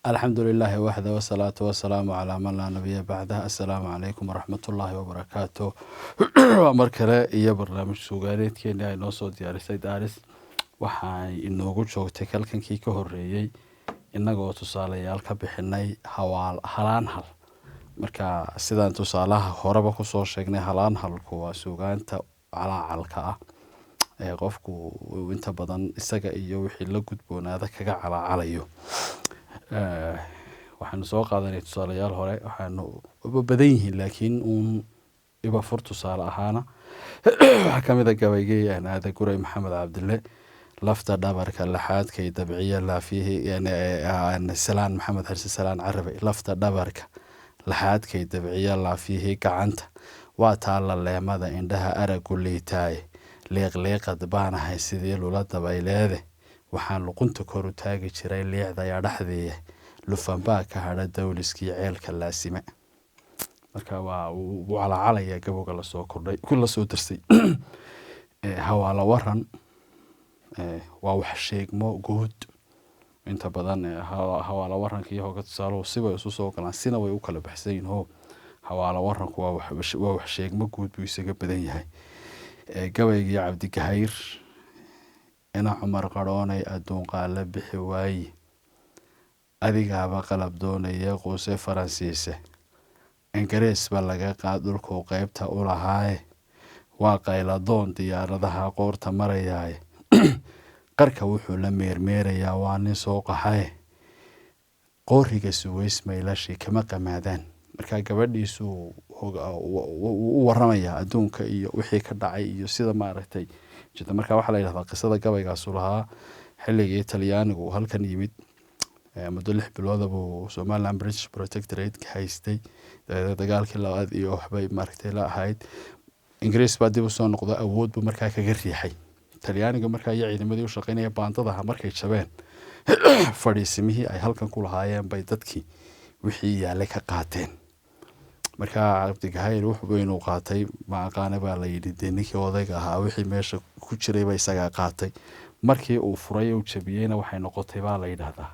الحمد لله وحده والصلاة والسلام على من لا نبي بعده. السلام عليكم ورحمة الله وبركاته. ومركلة إيا برنامج سوغانيت كيني أي نوصو دياريسي دارس waxay inoogu joogtay kalkankii ka horeeyay inagoo tusaalayaal ka bixinay halaan hal. marka sidaan tusaalaha horeba ku soo sheegnay halaan halku waa suugaanta calaacalka ah ee qofku inta badan isaga iyo wixii la gudboonaada kaga calaacalayo. waxaanu soo qaadanay tusaalayaal hore waxaanu badan yihiin laakiin iba fur tusaale ahaana waxa kamid ah gabaygii aada guray maxamed cabdille lafta dhabarka laxaadkay dabciya laafihi yani salaan maxamed xarsi salaan carabi lafta dhabarka laxaadkay dabciya laafihi gacanta waa taala leemada indhaha aragu liitaay leeqleeqad baanahay sidii lula dabayleede waxaan luqunta kor u taagi jiray leexdaya dhaxdeeya lufanbaa ka hadha dawliskii ceelka laasime. marka waa uu calacalaya gabowga la soo kordhay kula soo darsay hawaala waran waa wax sheegmo guud inta badan hawaala waranka iyo hoga tusaalo sibay isu soo galaan sina way u kala baxsayn hawaala waranku waa wax sheegmo guud buu isaga badan yahay. gabaygii cabdi gahayr ina cumar qaroonay adduun qaala bixi waaye adigaaba qalab doonaya qoose faransiise ingiriis ba laga qaad dhulku qaybta u lahaaye waa qayladoon diyaaradaha qoorta marayaaye qarka wuxuu la meermeerayaa waa nin soo qaxay qooriga suweys maylashi kama qamaadaan. marka gabadhiisu u waramaya adduunka iyo wixii ka dhacay iyo sida maaragtay jida. marka waxa la yiraahdaa qisada gabaygaas lahaa xilligii Talyaanigu halkan yimid muddo 6 bilood buu Somaliland British Protectorate ka haystay dagaalkii labaad iyo waxbay maaragtay la ahayd. ingiriis baa dib u soo noqday awood buu markaa kaga riixay Talyaaniga markaa iyo ciidamadii u shaqeynaya baandadaha markay jabeen fadhiisimihii ay halkan ku lahaayeen bay dadkii wixii yaalay ka qaateen. marka cabdi gahayr wuxuu inuu qaatay ma aqaan baa la yidhi ninkii odayga ahaa wixii meesha ku jiray bay isaga qaatay. markii uu furay oo jabiyayna waxay noqotay baa la yiraahdaa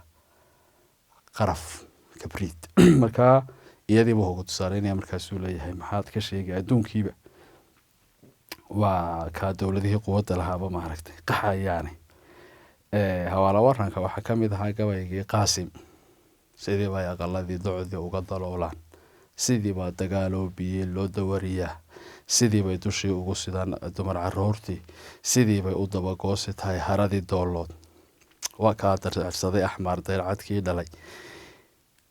qaraf kabriid. marka iyadii buu ugu tusaareynaya markaas uu leeyahay maxaad ka sheegay adduunkiiba waa ka dawladihii quwadda lahaaba maaragtay qaxayaani. hawaala waranka waxa kamid ahaa gabaygii qaasim sidii bay aqaladii docdii uga daloolaan sidii baa dagaaloo biye loo dawariyaa sidii bay dushii ugu sidaan dumar caruurtii sidii bay u dabagoosi tahay haradii doolood waa ka darsaday axmar dayrcadkii dhalay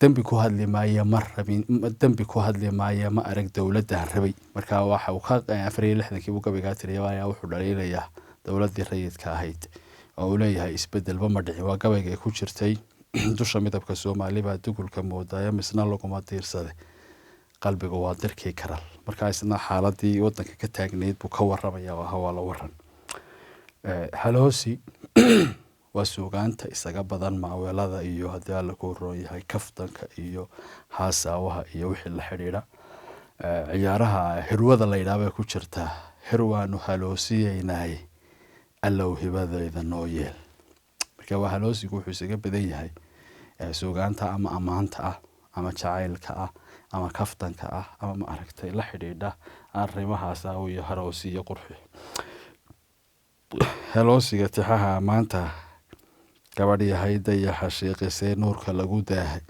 dambi ku hadli maaya mar rabin dambi ku hadli maaya ma arag dawladda rabay. marka waxa uu ka 64kii uu gabayga tiriyay wuxuu dhaliilayaa dawladdii rayidka ahayd oo leeyahay isbedelba ma dhicin. waa gabayga ku jirtay dusha midabka Soomaaliba dugulka moodaya misna laguma tiirsaday qalbiga waa dirkii karal. marka isna xaaladii wadanka ka taagneed buu ka warramaya waa hawaala waran. haloosi waa suugaanta isaga badan maaweelada iyo haddii la ku rooyahay kaftanka iyo haasawaha iyo wixii la xiriira. ciyaaraha hirwada la yiraahdo ku jirta hirwaanu haloosiyeenay allow hibadayda noo yeel. marka waa haloosigu wuxuu isaga badan yahay suugaanta ama amaanta ah ama jacaylka ah ama kaftanka ah ama ma aragtay la xidhiidha arrimahaas iyo haroosiyo qurxi. haloosiga tixaha maanta gabadhii hayda iyo xashiiqisay nuurka lagu daahay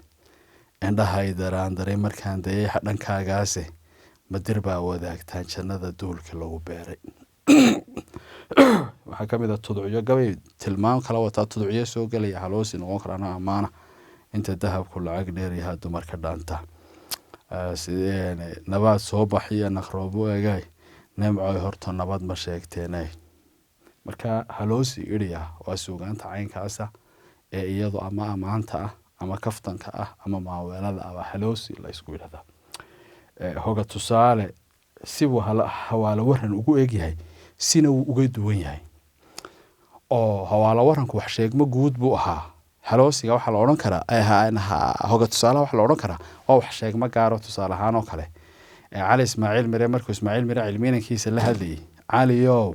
indhahay daraandaray markaan dayay dhankagaase madir baa wadaagtaan jannada duulka lagu beeray. waxa kamid ah tudciyo gabay tilmaam kala wata tudciyo soo galay haloosi noqon karana amaana inta dahabku lacag dheer yahay dumarka dhaanta sideen nabad soo baxiya naqroobo eegay neemcoy horta nabad ma sheegteenay. marka haloosi iriya waa suugaanta caynkaas ah ee iyadu ama amaanta ah ama kaftanka ah ama maaweelada ah haloosi la isku yiraahdaa. hoga tusaale si uu hawaala waran ugu eegyahay sina uu uga duwan yahay oo hawaala waranku wax sheegmo guud buu ahaa. haloosiga waxa la oran karaa hoga tusaale waxa la oran karaa waa wax sheegmo gaar ah tusaale ahaan oo kale cali ismaaciil mire markuu ismaaciil mire cilmiinkiisa la hadlayay caliyow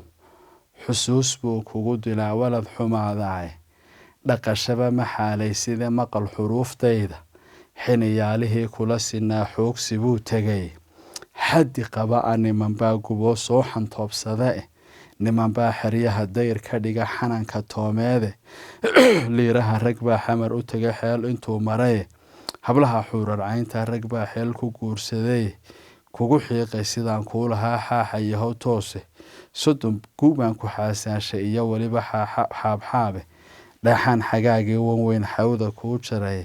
xusuus buu kugu dilaa walad xumaadaay dhaqashaba maxaalay sida maqal xuruuftayda xiniyaalihii kula sinaa xoogsi buu tegay xaddi qaba a nimanbaa guboo soo xantoobsada nimanbaa xeryaha dayr ka dhiga xananka toomeede liiraha rag baa xamar u tegay xeel intuu maray hablaha xuurarcaynta rag baa xeel ku guursaday kugu xiiqay sidaan kuu lahaa xaaxa yahow toose soddon guubaan ku xaasaashay iyo weliba xaabxaabe dhaxaan xagaagii wan weyn xawda kuu jaray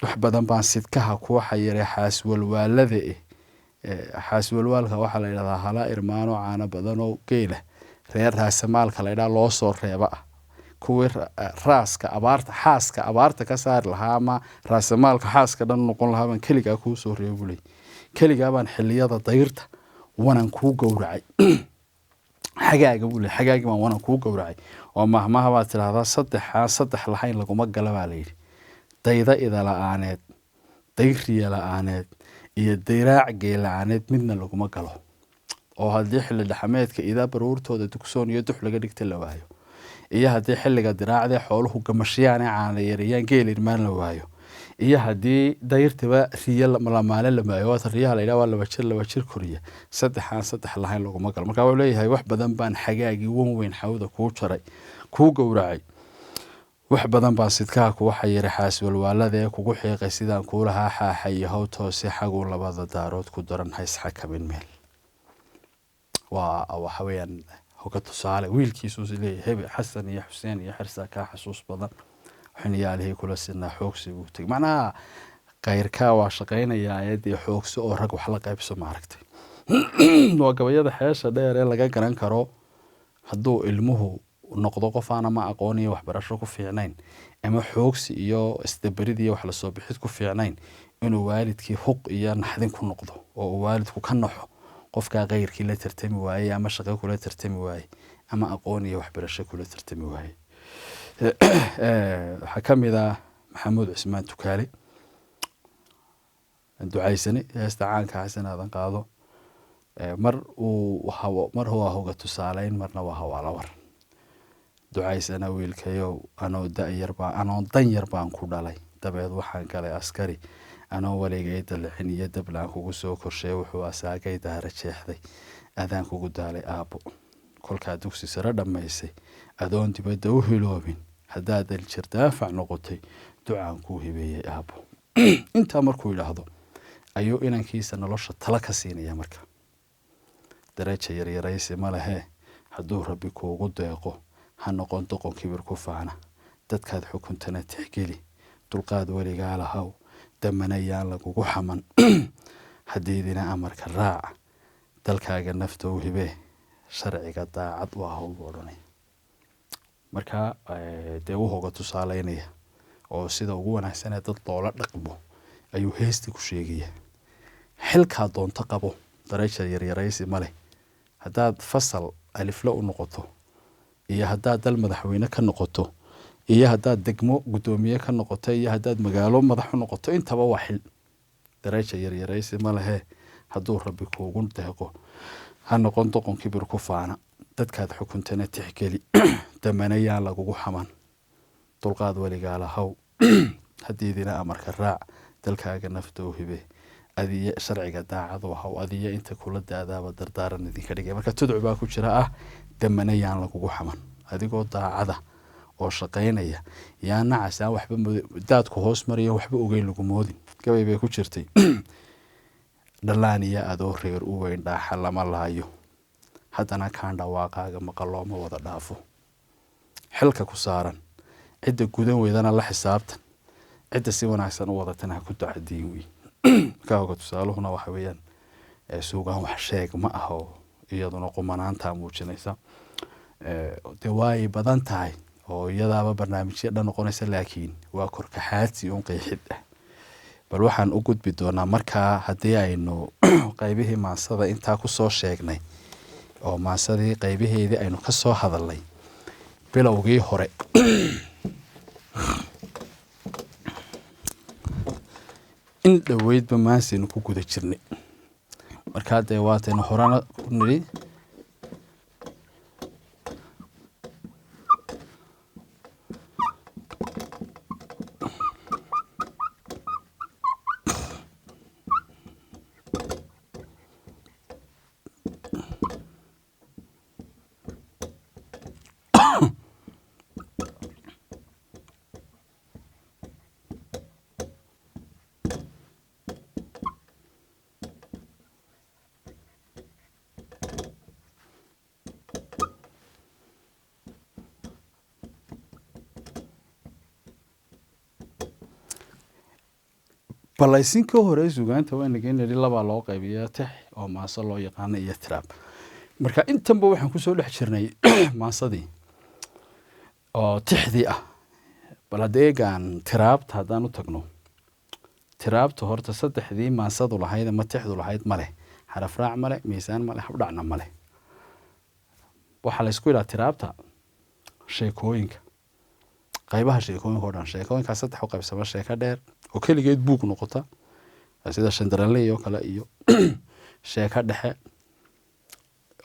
wax badan baan sidkaha kuu xayiray xaaswalwaalada xaaswalwaalka waxaa la yidhahdaa hala irmaano caano badan oo geela reer raasamaalka la yidhaha loo soo reeba ah kuwii xaaska abaarta ka saari lahaa ama raasamaalka xaaska dhan noqon lahaa baan keligaa kuu soo reebulay keligaa baan xiliyada dayrta wanan kuu gowracay xagaaga buu le xagaagii baan wanan kuu gowracay oo mahmaha baad tidhahdaa saddex lahayn laguma gala baa layidhi dayda ida la-aaneed dayriya la-aaneed iyo dayraac geela-aaneed midna laguma galo oo haddii xilli dhaxameedka idaa baruurtooda dugsoon iyo dux laga dhigta la waayo iyo haddii xilliga diraacdee xooluhu gamashiyaan ee caana yareeyaan geel irmaan la waayo iyo haddii dayrtiba riyo lamaale la waayo waata riyaha la yidhaha waa laba jir koriya saddex lahayn laguma galo marka wuxuu leeyahay wax badan baan xagaagii wan weyn xawda kuu jaray kuu gowracay wax badan baan sidkaha kuu xayiray xaaswalwaalada ee kugu xiiqay sidaan kuu lahaa xaaxa iyo how toose xaguu labada daarood ku daran haysxakamin meel waxa weeyaan hoga tusaale wiilkiisuu leeyahay hebe xasan iyo xuseen iyo xirsaa kaa xasuus badan xiniyaalihii kula sinaa xoogsi buu tegay macnaha kayrkaa waa shaqaynayaa ayadii xoogsi oo rag wax la qaybso maaragtay waa gabayada xeesha dheer ee laga garan karo hadduu ilmuhu noqdo qof aan ama aqoon iyo waxbarasho ku fiicnayn ama xoogsi iyo isdabarid iyo wax lasoo bixid ku fiicnayn inuu waalidkii huq iyo naxdin ku noqdo oo uu waalidku ka naxo qofkaa kayrkii la tartami waayey ama shaqo kula tartami waayey ama aqoon iyo waxbarasho kula tartami waayey waxaa ka mid ah maxamuud cismaan tukaale ducaysane heesta caanka xasan aadan qaado mar waa hoga tusaaleyn marna waa hawaalawar ducaysana wiilkayow anoo dan yar baan ku dhalay dabeed waxaan galay askari anoo waligay dalcin iyo dablaan kugu soo korshay wuxuu asaagay daara jeexday adaan kugu daalay aabbo kolkaa dugsi sare dhammaysay adoon dibadda u hiloobin haddaad daljir daafac noqotay ducaan kuu hibeeyey aabbo intaa markuu yidhaahdo ayuu inankiisa nolosha tala ka siinaya marka daraja yaryaraysi ma lehee hadduu rabbi kuugu deeqo ha noqon doqon kibir ku faana dadkaad xukuntana tixgeli dulqaad weligaa lahaw damanayaan lagugu xaman haddiidina amarka raaca dalkaaga nafta u hibee sharciga daacad u ahow buu odhanaya markaa dee u hoga tusaaleynaya oo sida ugu wanaagsanee dad loola dhaqmo ayuu heesti ku sheegaya xilkaa doonto qabo daraja yaryaraysi ma leh haddaad fasal alifle u noqoto iyo haddaad dal madaxweyne ka noqoto iyo haddaad degmo guddoomiye ka noqoto iyo haddaad magaalo madax u noqoto intaba waa xil daraja yaryaraysi ma lehee hadduu rabbi kuugu deeqo ha noqon doqon kibir ku faana dadkaad xukuntana tixgeli damanayaan lagugu xaman dulqaad weligaa lahaw haddiidina amarka raac dalkaaga nafta u hibe adiya sharciga daacad u haw adiya inta kula daadaaba dardaaran idinka dhigay marka tudcu baa ku jira ah damanayaan lagugu xaman adigoo daacada oo shaqaynaya yaa nacas aan waxba daadku hoos mariyo waxba ogeyn lagu moodin gabay bay ku jirtay dhalaan iyo adoo reer u weyn dhaaxa lama laayo haddana kaan dhawaaqaaga maqal looma wada dhaafo xilka ku saaran cidda gudan weydana la xisaabtan cidda si wanaagsan u wadatana ha ku dacadiin wey ka hoga tusaaluhuna waxa weeyaan suugaan wax sheeg ma ah oo iyaduna qumanaantaa muujinaysa dee waay badan tahay oo iyadaaba barnaamijya dhan noqonaysa laakiin waa korkaxaadsi uun qeexid ah bal waxaan u gudbi doonaa markaa haddii aynu qaybihii maansada intaa ku soo sheegnay oo maansadii qaybaheedii aynu ka soo hadalnay bilowgii hore in dhoweydba maansaynu ku guda jirnay markaa dee waataynu horena ku nidhi balaysin ka hore suugaanta waa inaga laba loo qaybiyaa tix oo maasa loo yaqaan iyo tiraab marka intanba waxaan ku soo dhex jirnay maasadii oo tixdii ah bal adeegan tiraabta haddaan u tagno tiraabta horta saddexdii maasadu lahayd ama tixdu lahayd male xaraf raac male miisaan male habdhacna male waxa la isku yiraahdaa tiraabta sheekooyinka qaybaha sheekooyinka oo dhan sheekooyinka saddex u qaybsama sheeko dheer oo kaligeed buug noqota sida Shandarale iyo kale iyo sheeko dhexe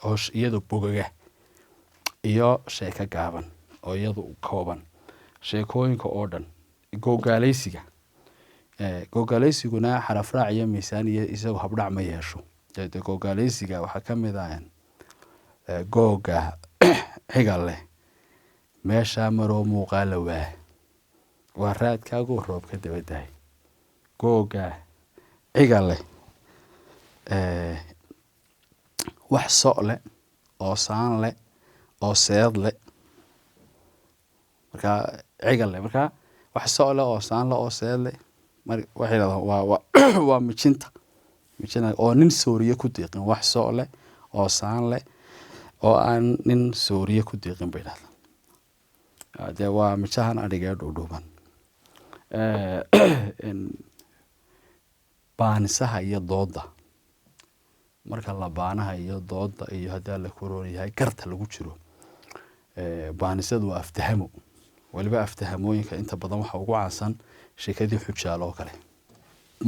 oo iyadu buugaga iyo sheeko gaaban oo iyadu kooban sheekooyinka oo dhan googaaleysiguna xaraf raac iyo miisaan iyo isagu habdhac ma yeesho googaaleysiga waxa ka mid ah googa xigal leh meesha maro muuqaal waa raadkaagu roobka dabadahay googa xigal leh wax soo leh oo saan leh oo seed leh marka xigal leh marka wax soo leh oo saan leh oo seed leh waxay waa mijinta oo nin Soomaaliya ku deeqin wax soo leh oo saan leh oo aan nin Soomaaliya ku deeqin bay dhahdaa waa mijahan adiga dhuudhuuban baanisaha iyo dooda marka la baanaha iyo dooda iyo hadaa la koron yahay garta lagu jiro baanisadu waa aftahamo waliba aftahamooyinka inta badan waxa ugu caansan sheekadii xujaalo kale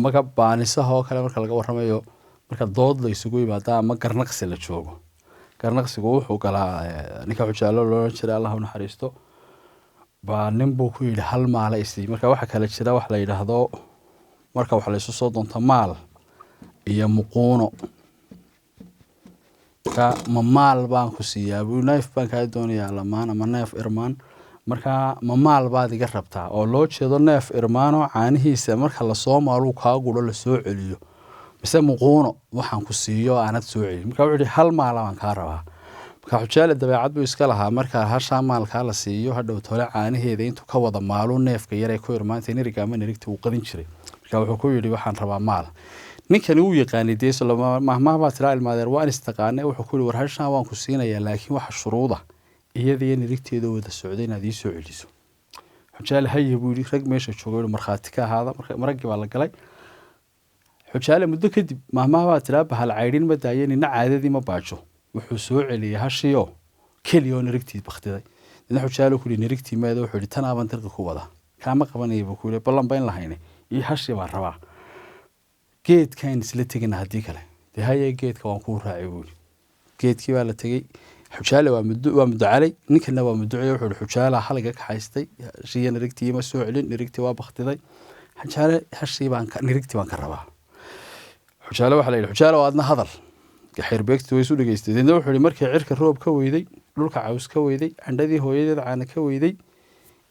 marka baanisaha oo kale marka laga waramayo marka dood la isugu yimaado ama garnaqsi la joogo garnaqsigu wuxuu galaa ninka xujaalo loo jiray Allah u naxariisto baa nin buu ku yiri hal maal isii marka waxa kale jira wax la yiraahdo marka waxa la isu soo doonta maal iyo muquuno ka maal baan ku siiyaa buu knife baan ka doonayaa lamaan ama neef irmaan marka maal baad iga rabtaa oo loo jeedo neef irmaano caanihiisa marka la soo maalu ka gulo la soo celiyo mise muquuno waxaan ku siiyo aanad soo celin marka wuxuu hal maal baan ka rabaa marka xujaale dabeecad buu iska lahaa marka hasha maalka la siiyo hadhow tole caanaheeda intuu ka wada maalu neefka yar ee ku irmaantay niriga ama nirigta uu qadin jiray marka wuxuu ku yiri waxaan rabaa maal ninkan uu yaqaanay deeso ma tira ilmaadeer waan istaqaanay wuxuu ku yiri war hasha waan ku siinayaa laakiin waxa shuruuda iyadii nirigteedu wada socday inaad ii soo celiso xujaale haye buu yiri rag meesha joogay markhaati ka ahaada markii baa la galay xujaale muddo kadib ma tira bahal caydin ma daayeen ina caadadii ma baajo wuxuu soo celiyay hashiyo kaliyo nirigtii bakhtiday ina xujaale ku yiri nirigtii meedo wuxuu yiri tan aaban dirqa ku wada kaama qabanay buu ku yiri ballan bayn lahaynay ii hashi baa rabaa geedkan isla tegin hadii kale haye geedka waan ku raacay buu geedkii baa la tagay xujaale waa muddo calay ninkana waa muddo wuxuu xujaala haliga ka haystay shiyan nirigtii ma soo celin nirigtii waa bakhtiday xujaale hashi baan nirigtii baan ka rabaa xujaale waxa la yiri xujaale waadna hadal xeer beegtu way isu dhageystay wuxuu markii cirka roob ka weyday dhulka caws ka weyday andhadii hooyadeed caana ka weyday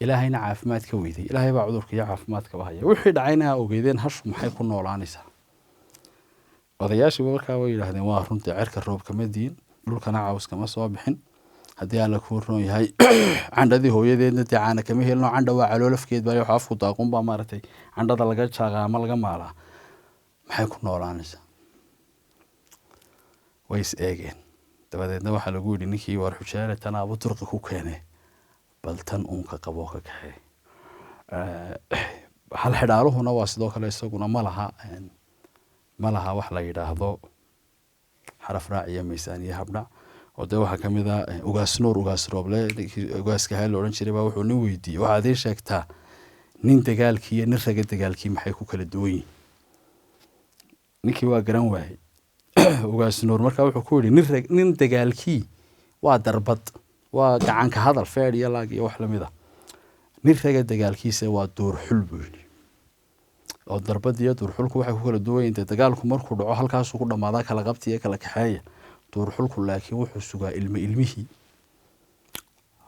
ilaahayna caafimaad ka weyday ilaahay baa cudurka iyo caafimaadka bahaya wixii dhacayna ogeydeen hashu maxay ku noolaanaysaa odayaashii markaa way yiraahdeen waa runtii cirka roob kama diin dhulkana caws kama soo bixin hadii aan la ku roon yahay andhadii hooyadeedna caana kama helno andha waa caloolafkeed baa wax afku daaqun baa maartay andhada laga jaaqa ama laga maalaa maxay ku noolaanaysaa way is eegeen dabadeedna waxa lagu yiri ninkii war xujaale tan abu turqi ku keenay bal tan uun ka qabo ka kaxay hal xidhaaluhuna waa sidoo kale isaguna ma laha wax la yiraahdo xaraf raac iyo miisaan iyo habdhac oo waxa kamid ah ugaas rooble ugaaska hal oran jiray baa wuxuu nin weydiiyay waxa ay sheegtaa nin dagaalkii iyo nin raga dagaalkii maxay ku kala duwan yihiin ninkii waa garan waayay ugaas marka wuxuu ku yiri nin dagaalkii waa darbad waa gacan ka hadal feer iyo laag iyo wax lamid ah nin raga dagaalkiisa waa door xul buu yiri oo darbad iyo door xulku waxay ku kala duwan yihiin dagaalku markuu dhaco halkaas uu ku dhamaada kala qabtiye kala kaxeeya door xulku laakiin wuxuu sugaa ilmihii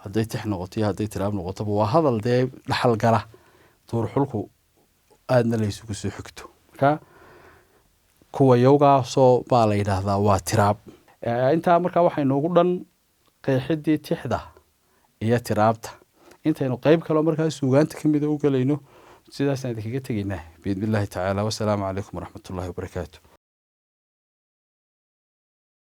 haday tix noqoto haday tiraab noqoto waa hadal dhaxal gala door xulku aadna la isugu soo xigto marka kuwa yoga soo baa la yiraahdaa waa tiraab inta marka waxay noogu dhan qeexidii tixda iyo tiraabta intaynu qayb kale markaa suugaanta kamid u galayno sidaasaan idinkaga tegaynaa biidni illaahi tacaala. wasalaamu calaykum waraxmat ullaahi wabarakaatu.